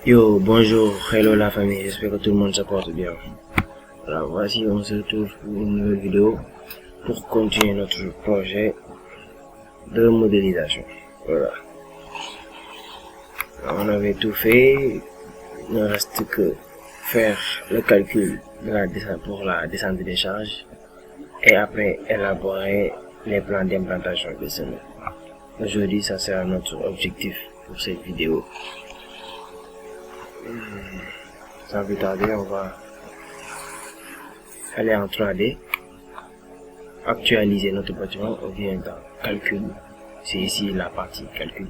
Yo, bonjour, hello la famille, j'espère que tout le monde se porte bien. Alors voici, on se retrouve pour une nouvelle vidéo pour continuer notre projet de modélisation. Voilà. Alors, on avait tout fait, il ne reste que faire le calcul de la descente pour la descente des charges et après élaborer les plans d'implantation des semelles. Aujourd'hui, ça sera notre objectif pour cette vidéo. Sans plus tarder, on va aller en 3D, actualiser notre bâtiment. On vient dans calcul, c'est ici la partie calcul.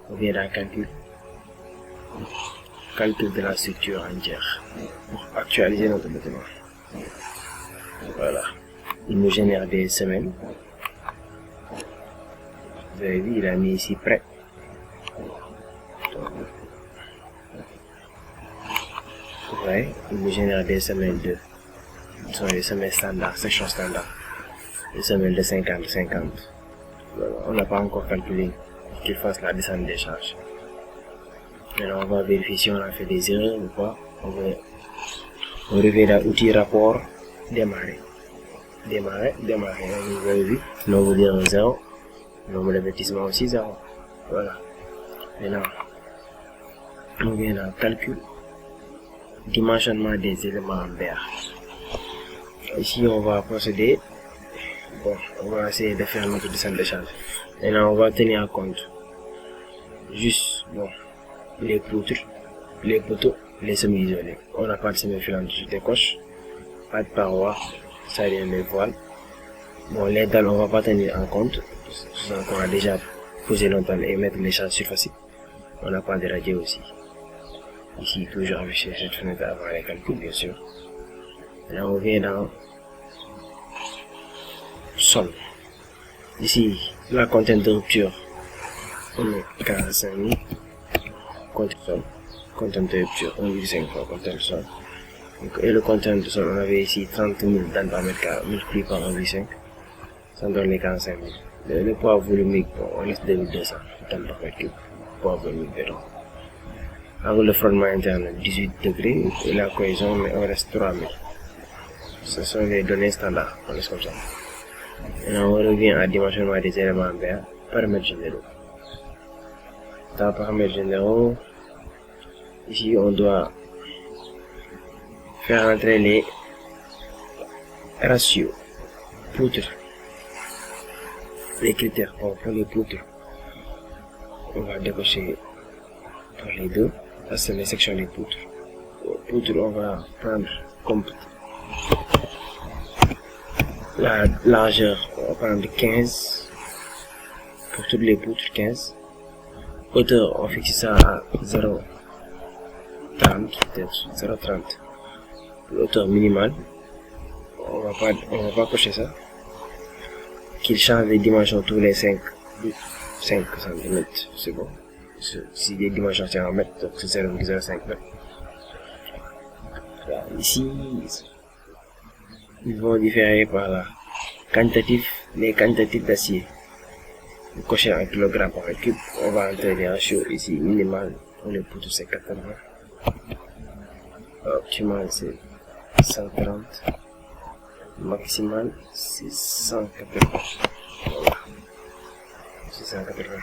On vient dans calcul de la structure entière pour actualiser notre bâtiment. Voilà, il nous génère des semelles. Vous avez vu, il a mis ici prêt. Ouais, il nous génère des semelles ce sont les semelles standards, section standard, les semelles de 50-50. Voilà, on n'a pas encore calculé qu'il fasse la descente des charges. Maintenant, on va vérifier si on a fait des erreurs ou pas. On revient dans outil rapport, démarrer. Vous avez vu, nombre de 0, nombre d'avertissement aussi 0. Voilà. Maintenant, on vient dans calcul. Dimensionnement des éléments en vert. Ici, on va procéder. Bon, on va essayer de faire notre descente de charge. Maintenant, on va tenir en compte juste les poutres, les poteaux, les semi-isolés. On n'a pas de semi-filante, je décoche. Pas de parois, ça vient les voiles. Bon, les dalles, on va pas tenir en compte. On a déjà posé nos dalles et mettre les charges surfaciques. On n'a pas de radier aussi. Ici, toujours afficher cette fenêtre avant les calculs, bien sûr. Là, on vient dans sol. Ici, la contrainte de rupture, on met 45 000. Contrainte de rupture, 1,5 fois contrainte de sol. Et le contrainte de sol, on avait ici 30 000 dans par mètre carré, multiplié par 1,5. Ça donne les 45 000. Le poids volumique, on laisse 2200 dans par mètre cube. Poids volumique béton. Angle de frottement interne 18 degrés et la cohésion, mais on reste 3000. Ce sont les données standards, on laisse comme ça. Maintenant, on revient à dimensionnement des éléments verts, paramètres généraux. Dans paramètres généraux, ici on doit faire entrer les ratios, poutres, les critères pour les poutres. On va décocher pour les deux. Ça, c'est les sections des poutres. Poutres, on va prendre comme la largeur, on va prendre 15 pour toutes les poutres, 15. Hauteur, on fixe ça à 0,30, peut-être 0,30. L'hauteur minimale, on va pas cocher ça. Qu'il change les dimensions tous les 5 cm, c'est bon. Si les dimensions c'est en mètres, donc c'est 0,05 mètres. Ici, ils vont différer par là. Les quantitatifs d'acier. Cocher en kg par mètre cube. On va entrer les ratios ici, minimal pour les poutres c'est 80. Optimal c'est 130. Maximal c'est 180. Voilà. C'est 180.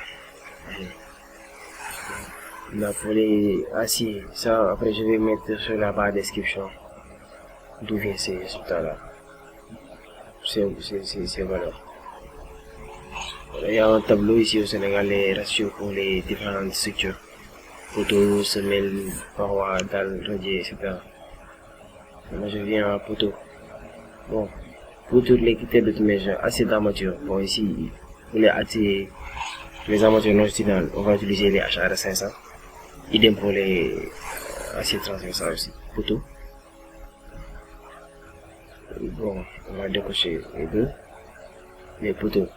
Là pour les aciers, ça après je vais mettre sur la barre description d'où viennent ces résultats là, ces valeurs. Il y a un tableau ici au Sénégal, les ratios pour les différentes structures, poteaux, semelles, parois, dalles, radiers, etc. Maintenant je viens à poteau. Bon, pour toutes les critères de dimension, acier d'armature. Bon ici, pour les aciers, les armatures longitudinales, on va utiliser les HR 500. Idem pour les aciers transversales aussi, poteaux. Bon, on va décocher les deux. Les poteaux,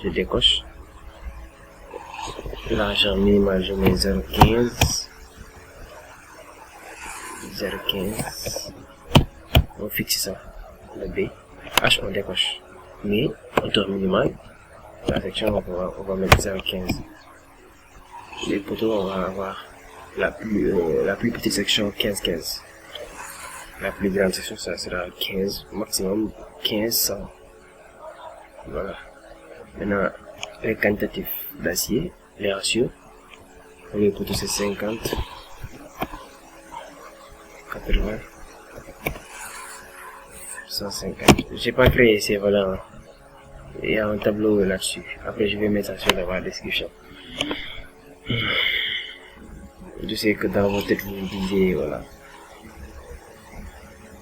je décoche. Largeur minimale, je mets 0,15. 0,15. On fixe ça, le B. H, on décoche. Mais, hauteur minimale, la section, on va mettre 0,15. Les poteaux, on va avoir la plus petite section 15-15. La plus grande section, ça sera 15, maximum 1500. Voilà. Maintenant, les quantitatifs d'acier, les ratios. Pour les poteaux, c'est 50, 80, 150. J'ai pas créé ces valeurs. Il y a un tableau là-dessus. Après, je vais mettre ça sur la description. Je sais que dans votre tête, vous me disiez, voilà.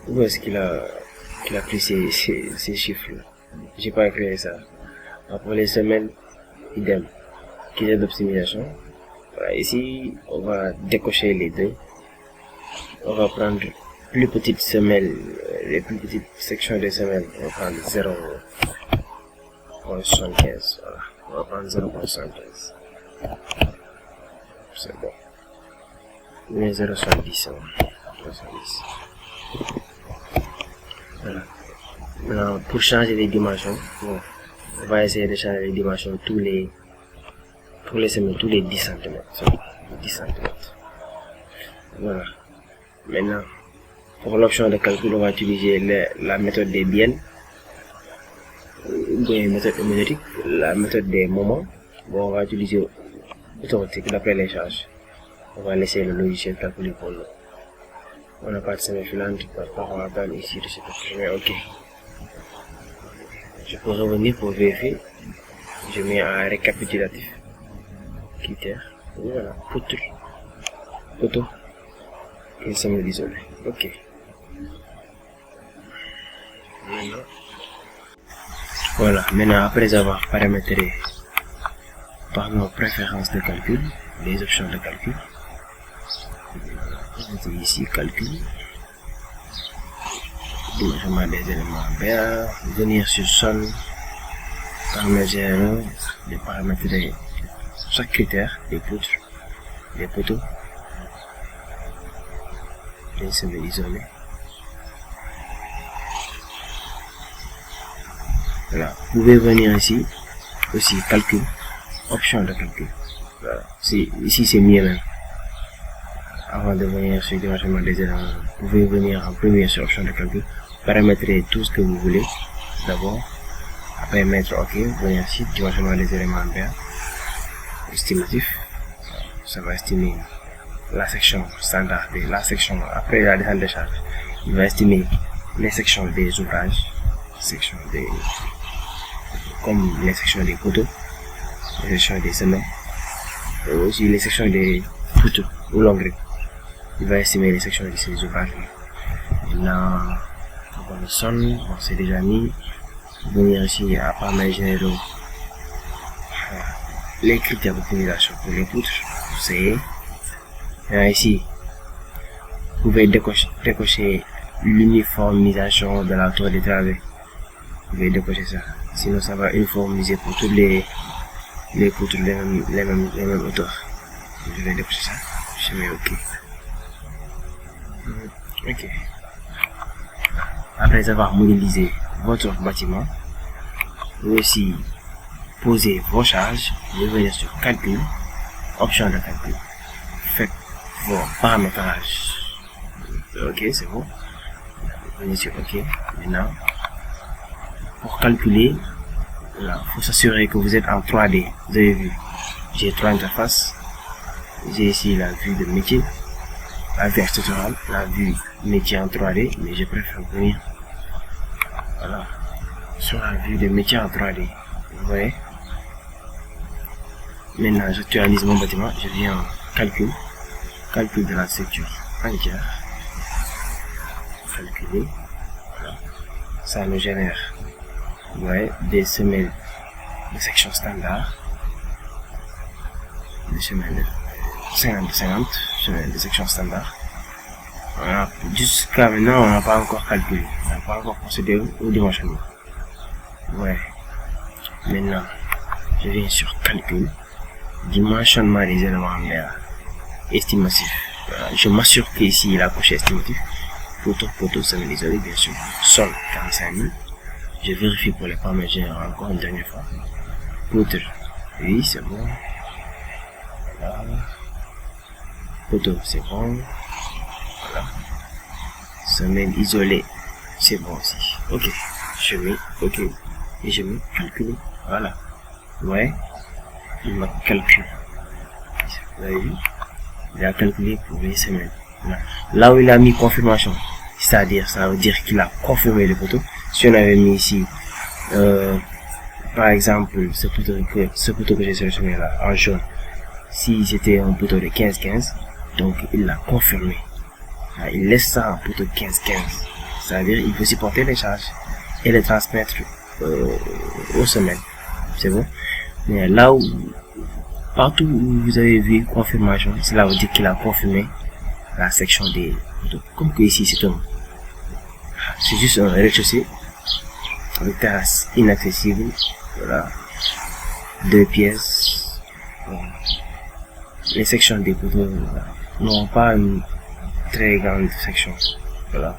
Où est-ce qu'il a pris ces chiffres-là? J'ai pas créé ça. Après les semaines, idem. Critères d'optimisation. Voilà, ici, on va décocher les deux. On va prendre plus petites semelles, les plus petites sections des semelles. On va prendre 0.75. Voilà. On va prendre 0.75. C'est bon. Mais 0.70. Voilà. Maintenant, pour changer les dimensions, bon, on va essayer de changer les dimensions pour les semelles, tous les 10 cm. 10 cm. Voilà. Maintenant, pour l'option de calcul, on va utiliser la méthode des bielles, ou une méthode homéotique, la méthode des moments. Bon, on va utiliser automatique d'après les charges. On va laisser le logiciel calculer pour nous. On n'a pas de semelle filante, pas de parallèle ici, je sais pas ce que je mets, ok. Je peux revenir pour vérifier. Je mets un récapitulatif. Critères. Voilà, poteau. Et semelle isolée. Ok. Voilà, maintenant après avoir paramétré par nos préférences de calcul, les options de calcul, je vais ici calcul, dimensionnement des éléments BA, venir sur sol, paramètres, les paramètres de chaque critère, les poutres, les poteaux, les semelles isolées. Voilà, vous pouvez venir ici, aussi calcul, option de calcul. Voilà, ici c'est mieux même. Avant de venir sur le dimensionnement des éléments, vous pouvez venir en premier sur option de calcul, paramétrer tout ce que vous voulez d'abord, après mettre OK, venir ici, dimensionnement des éléments BA, estimatif, ça va estimer la section standard, la section après la descente de charge, il va estimer les sections des ouvrages, comme les sections des poteaux, les sections des semelles, et aussi les sections des poteaux ou longues. Il va estimer les sections de ces ouvrages. Maintenant, on le sonne, on s'est déjà mis. Venir ici à paramètres généraux, les critères d'optimisation pour les poutres, c'est ici. Vous pouvez décocher l'uniformisation de la tour des travées. Vous pouvez décocher ça. Sinon, ça va uniformiser pour toutes les poutres les mêmes hauteurs. Je vais décocher ça. Je mets OK. Ok. Après avoir modélisé votre bâtiment, vous aussi poser vos charges, vous venez sur calcul, option de calcul. Faites vos paramétrages. Ok, c'est bon. Vous venez sur OK. Maintenant, pour calculer, il faut s'assurer que vous êtes en 3D. Vous avez vu, j'ai 3 interfaces. J'ai ici la vue de métier, la vue architecturale, la vue métier en 3D, mais je préfère venir voilà, sur la vue de métier en 3D. Vous voyez? Maintenant, j'actualise mon bâtiment, je viens en calcul de la structure entière. Calculer, voilà. Ça me génère, vous voyez, des semelles de section standard, des semelles de 50-50, semelles de section standard. Voilà. Jusqu'à maintenant, on n'a pas encore calculé, on n'a pas encore procédé au dimensionnement. Ouais. Maintenant, je viens sur calcul, dimensionnement des éléments en BA, estimatif. Voilà. Je m'assure qu'ici il a coché estimatif. Poteau, semelle isolée, bien sûr. Sol, 45 000. Je vérifie pour les paramètres généraux encore une dernière fois. Poutre, oui, c'est bon. Voilà. poteau, c'est bon. Voilà. Semelle isolée, c'est bon aussi. Ok, je mets, ok, et je mets calculer. Voilà. Ouais, il m'a calculé. Vous avez vu? Il a calculé pour les semaines. Là où il a mis confirmation, c'est-à-dire, ça veut dire qu'il a confirmé le poteau. Si on avait mis ici, par exemple, ce poteau que j'ai sélectionné là, en jaune, si c'était un poteau de 15-15, donc il l'a confirmé. Là, il laisse ça en poteau 15-15. C'est-à-dire, il peut supporter les charges et les transmettre aux semaines. C'est bon? Mais là où, partout où vous avez vu confirmation, cela veut dire qu'il a confirmé la section des poteaux. Comme que ici, c'est juste un rez-de-chaussée avec terrasse inaccessible. Voilà. 2 pièces. Les sections des poteaux n'ont pas une très grande section. Voilà.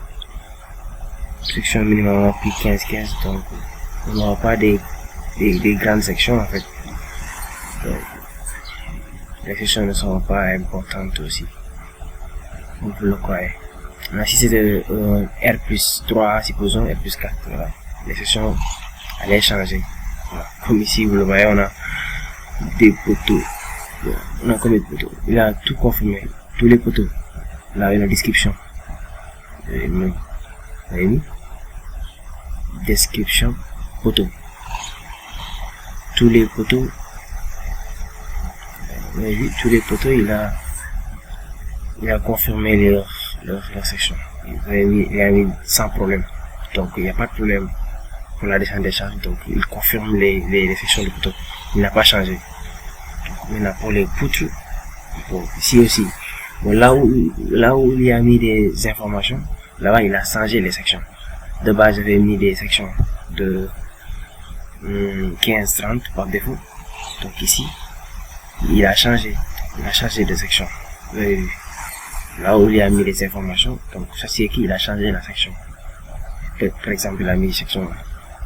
Section minimum puis 15-15, donc on n'aura pas des grandes sections en fait. Donc, les sections ne sont pas importantes aussi. Vous le croyez. Mais si c'était R plus 3, supposons R plus 4, voilà. Les sections allaient changer. Voilà. Comme ici, vous le voyez, on a des poteaux. On a combien de poteaux? Il a tout confirmé. Tous les poteaux. Là, il y a la description. Vous avez mis? Description, poteau. Tous les poteaux. Vous avez vu? Tous les poteaux, il a confirmé leur section. Il a mis sans problème. Donc, il n'y a pas de problème pour la descente des charges. Donc, il confirme les sections du poteau. Il n'a pas changé. Donc, maintenant, pour les poutres, bon, ici aussi. Bon, là où il a mis des informations, là-bas, il a changé les sections. De base, j'avais mis des sections de 15-30 par défaut. Donc, ici, il a changé de section. Vous avez vu. Là où il a mis les informations, donc ça c'est qu'il a changé la section. Par exemple, il a mis section,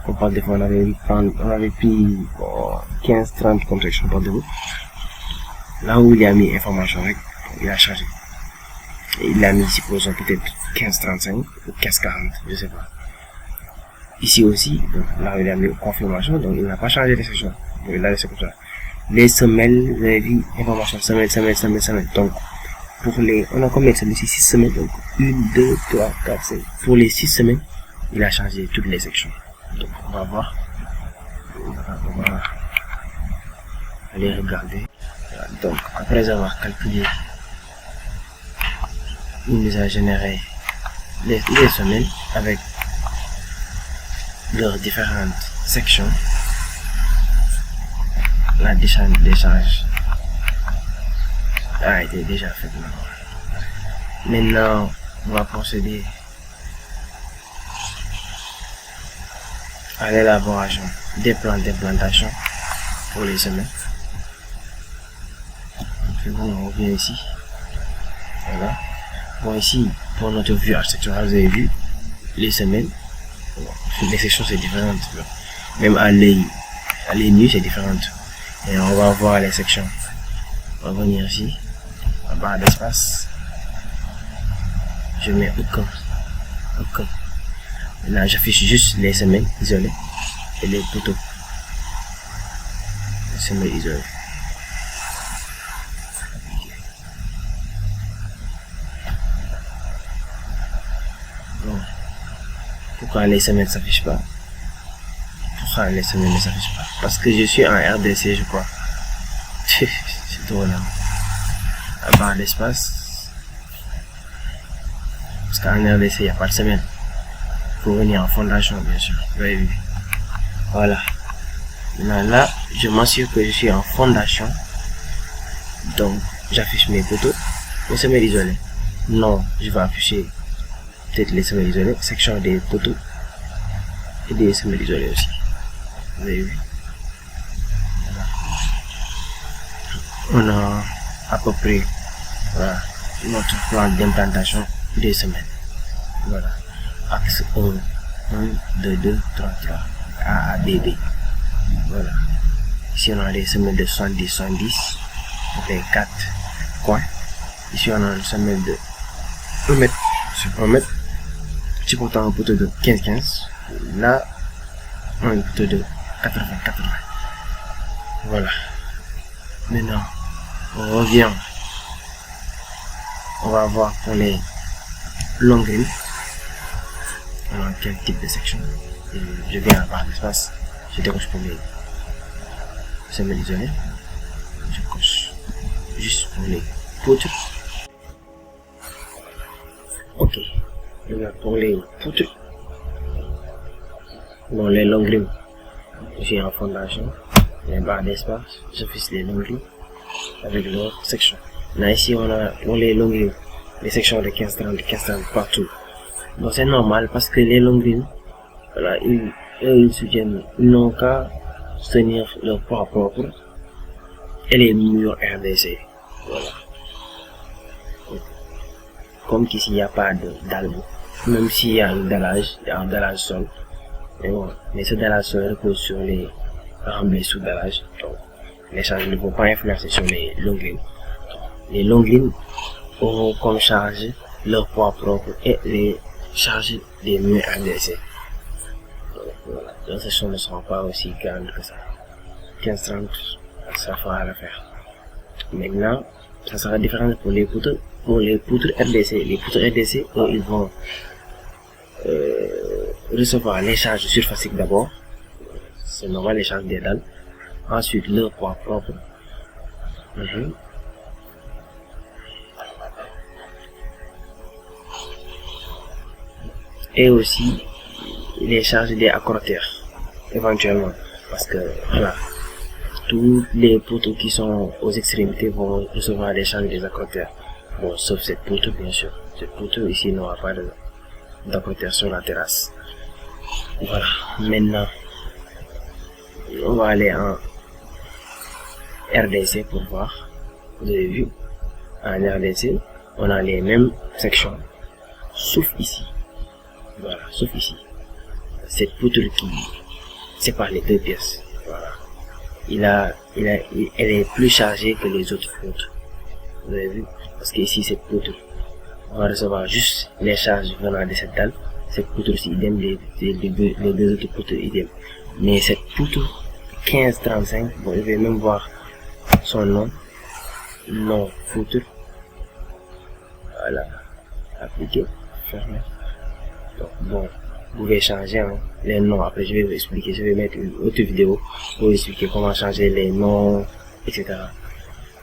comme par défaut, on avait pris 15-30 comme section par défaut. Là où il a mis information, il a changé. Et il a mis, supposons, peut-être 15-35 ou 15-40, je sais pas. Ici aussi, donc, là où il a mis confirmation, donc il n'a pas changé de section. Donc il a laissé comme ça. Les semelles, vous avez vu, information, semelle. Donc, pour les, on a combien de semaines ici? 6 semaines, donc 1, 2, 3, 4, 5. Pour les 6 semaines, il a changé toutes les sections. Donc, on va voir. On va aller regarder. Donc, après avoir calculé, il nous a généré les semaines avec leurs différentes sections. La descente des charges a été déjà faite. Maintenant, on va procéder à l'élaboration des plans d'implantation pour les semaines. Donc, bon, on revient ici. Voilà. Bon, ici, pour notre vue architecturale, vous avez vu les semaines. Bon, les sections, c'est différent. Même à l'œil nu, c'est différent. Et on va voir les sections. On va venir ici, en barre d'espace. Je mets aucun. Là, j'affiche juste les semaines isolées et les poteaux. Les semaines isolées. Bon. Pourquoi les semaines ne s'affichent pas? Pourquoi les semaines ne s'affichent pas? Parce que je suis en RDC, je crois. C'est drôle là. La barre d'espace. Parce qu'en RDC, il n'y a pas de semaine. Il faut venir en fondation, bien sûr. Vous avez vu. Voilà. Maintenant, là, je m'assure que je suis en fondation. Donc, j'affiche mes poteaux. Les semelles isolées. Non, je vais afficher peut-être les semelles isolées. Section des poteaux. Et des semelles isolées aussi. Vous avez vu. Voilà. On a à peu près voilà, notre plan d'implantation des semaines. Voilà. Axe 1, 2, 2, 3, 3. A, B, B. Voilà. Ici on a des semaines de 70, 70. Les 4 coins. Ici, on a un semelle de 1 mètre sur 1 mètre, supportant un poteau de 15-15. Là, on a un poteau de 80-80. Voilà. Maintenant, on revient. On va voir pour les longues lignes. On a quel type de section. Et je viens à barre d'espace. Je décoche pour les semelles isolées. Je coche juste pour les poutres. Ok. Maintenant pour les poutres. Bon, les longues lignes. J'ai en fondation. Les barres d'espace. Je fixe les longues lignes avec leur section. Là ici on a pour les longues lignes les sections de 15-30 partout. Bon, c'est normal parce que les longues lignes, voilà, ils soutiennent, ils n'ont qu'à tenir leur poids propre et les murs RDC. Voilà. Comme qu'ici il n'y a pas de dalle, même s'il y a un dallage, il y a un dallage sol. Mais bon, mais ce dallage sol repose sur les remblais sous dallage. Donc les charges ne vont pas influencer sur les longues lignes. Les longues lignes auront comme charge leur poids propre et les charges des murs RDC. Voilà. Leurs sections ne seront pas aussi grandes que ça. 15-30, ça fera l'affaire. Maintenant, ça sera différent pour les poutres. Pour les poutres RDC, ils vont recevoir les charges surfaciques d'abord. C'est normal, les charges des dalles. Ensuite, leur poids propre. Et aussi les charges des accrotteurs éventuellement, parce que voilà, tous les poutres qui sont aux extrémités vont recevoir les charges des accrotteurs. Bon, sauf cette poutre bien sûr. Cette poutre ici n'aura pas d'accrotteurs sur la terrasse. Voilà. Maintenant, on va aller en RDC pour voir. Vous avez vu, en RDC, on a les mêmes sections, sauf ici. Voilà, sauf ici. Cette poutre qui sépare les deux pièces. Voilà. Elle est plus chargée que les autres poutres. Vous avez vu? Parce qu'ici, cette poutre, on va recevoir juste les charges venant de cette dalle. Cette poutre aussi, idem, les deux autres poutres, idem. Mais cette poutre 15-35, bon, je vais même voir son nom. Non, poutre. Voilà. Appliquer. Fermer. Donc, bon, vous pouvez changer les noms. Après, je vais vous expliquer. Je vais mettre une autre vidéo pour vous expliquer comment changer les noms, etc.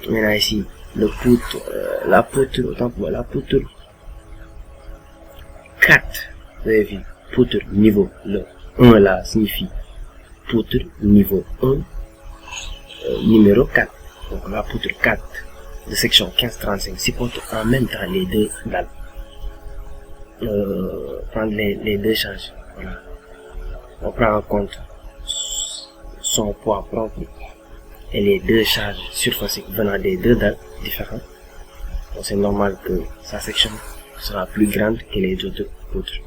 Maintenant, ici, le poutre, la poutre, autant pour moi, la poutre 4. Vous avez vu, poutre niveau, le 1 là signifie poutre niveau 1, numéro 4. Donc, la poutre 4 de section 15-35 supporte en même temps les deux dalles. Prendre les deux charges. Voilà. On prend en compte son poids propre et les deux charges surfaciques venant des deux dalles différentes. Donc c'est normal que sa section sera plus grande que les autres poutres.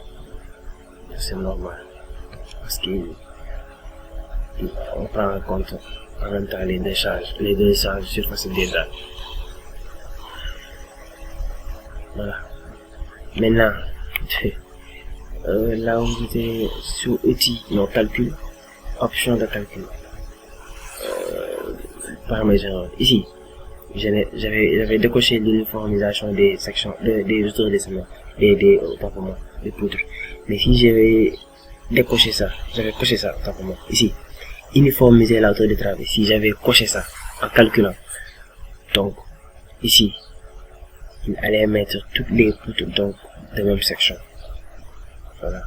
C'est normal parce qu'on prend en compte en même temps les deux charges surfaciques des dalles. Voilà. Maintenant, là où vous êtes sur outils, non, calcul, option de calcul, paramètres. Ici, j'avais décoché l'uniformisation des sections, des auteurs des semelles, des poutres. Mais si j'avais décoché ça, j'avais coché ça, autant pour moi. Ici, uniformiser la hauteur de travers. Si j'avais coché ça en calculant, donc ici, il allait mettre toutes les poutres donc de même section. Voilà.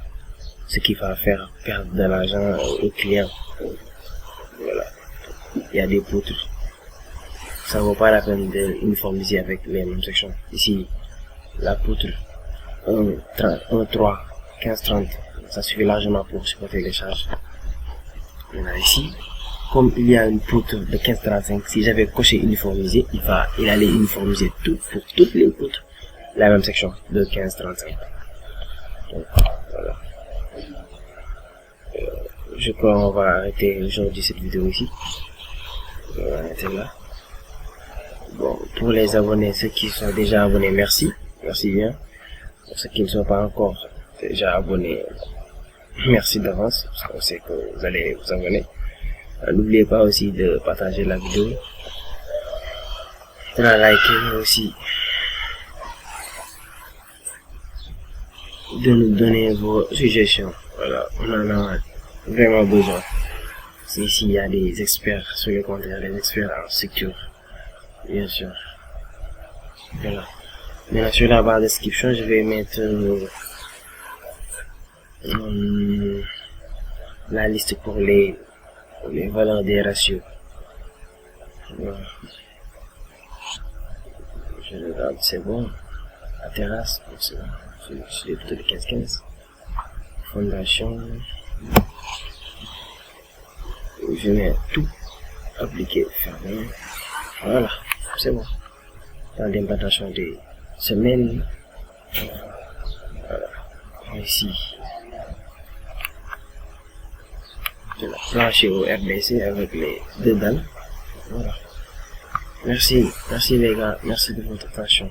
Ce qui va faire perdre de l'argent au client. Voilà. Il y a des poutres. Ça vaut pas la peine d'uniformiser avec les mêmes sections. Ici, la poutre 1,3, 15-30, ça suffit largement pour supporter les charges. Maintenant ici, comme il y a une poutre de 15-35, si j'avais coché uniformiser, il allait uniformiser tout pour toutes les poutres. La même section de 15-35. Donc, voilà. Je crois qu'on va arrêter aujourd'hui cette vidéo ici. On va arrêter là. Bon, pour les abonnés, ceux qui sont déjà abonnés, merci bien. Pour ceux qui ne sont pas encore déjà abonnés, merci d'avance, parce qu'on sait que vous allez vous abonner. N'oubliez pas aussi de partager la vidéo, de la liker aussi, de nous donner vos suggestions. Voilà, on en a vraiment besoin. Ici, il y a des experts sur le contraire, des experts en structure, bien sûr. Voilà. Maintenant, sur la barre de description, je vais mettre la liste pour les valeurs des ratios. Voilà. Je regarde, c'est bon. La terrasse, c'est bon. Je l'ai plutôt de 15-15. Fondation. Je mets tout. Appliquer, fermer. Voilà, c'est bon. Dans l'implantation des semaines. Voilà. Ici. Je vais plancher au RBC avec les deux dalles. Voilà. Merci les gars, merci de votre attention.